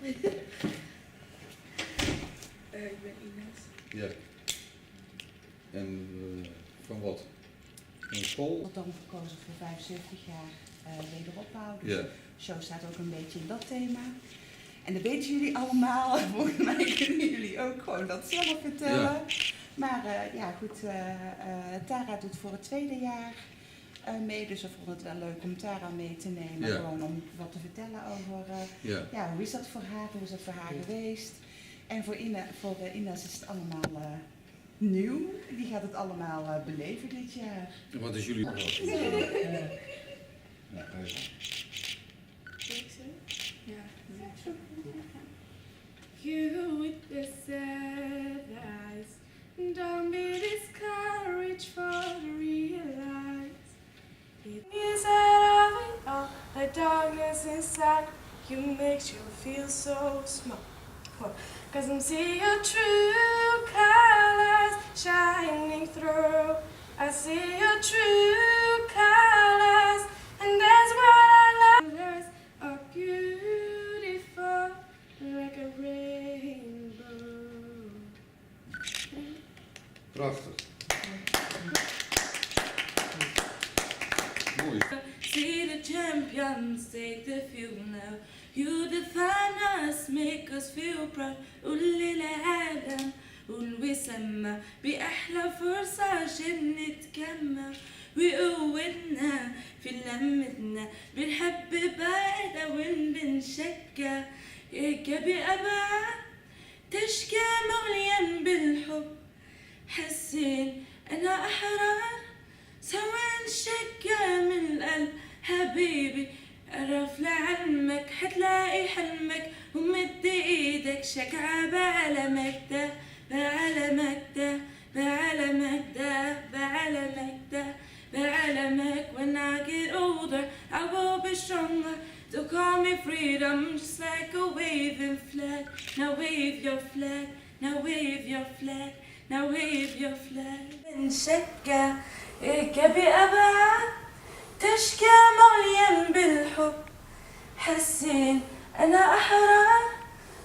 Ik ben Ines. Ja. En van wat? Een school? Rotterdam gekozen voor 75 jaar wederopbouw. Dus Ja. de show staat ook een beetje in dat thema. En dat weten jullie allemaal. Volgens mij kunnen jullie ook gewoon dat zelf vertellen. Ja. Maar ja, goed. Tara doet voor het tweede jaar mee. Dus we vonden het wel leuk om Tara mee te nemen. Ja. Gewoon om wat te vertellen over Ja. ja, hoe is dat voor haar? Hoe is dat voor haar geweest? En voor Ines is het allemaal nieuw. Die gaat het allemaal beleven dit jaar. En wat is jullie? Ja, Ja. You with the sad eyes, don't be discouraged for to realize it is out of it all. The darkness inside you makes you feel so small. Cause I'm seeing your true colors shining through. I see your true colors, and that's what I love. Colors are beautiful, like a rainbow. prachtig. Mooi. See the champions take the field now. You define us, make us feel proud. قول للعالم قول وسمع بأحلى فرصة عشان نتجمع وقوتنا في لمتنا بنحب بعض وين بنشجع إيجابي أبعاد تشكى مليان بالحب حسين أنا أحرار سوا نشجع من القلب حبيبي قرف لعلمك حتلاقي حلمك ومد ايدك شجعة بعلمك ده بعلمك ده بعلمك ده بعلمك ده بعلمك. When I get older I will be stronger to call me freedom just like a waving flag. Now wave your flag, now wave your flag, now wave your flag. بنشجع إيجابي أبعاد تشكى مليان بالحب حسين أنا أحرار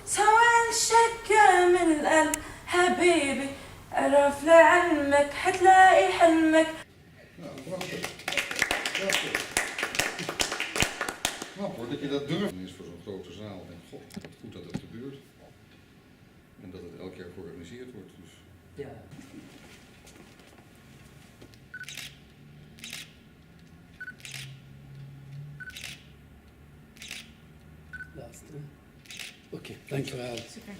سوا نشجع من القلب حبيبي قرف لعلمك حتلاقي حلمك. Nou, prachtig. Prachtig. Knap hoor, dat je dat durft. Is voor zo'n grote zaal. En god, wat goed dat het gebeurt. En dat het elk jaar georganiseerd wordt. Dus. Ja. Laatste. Oké, dankjewel. Super.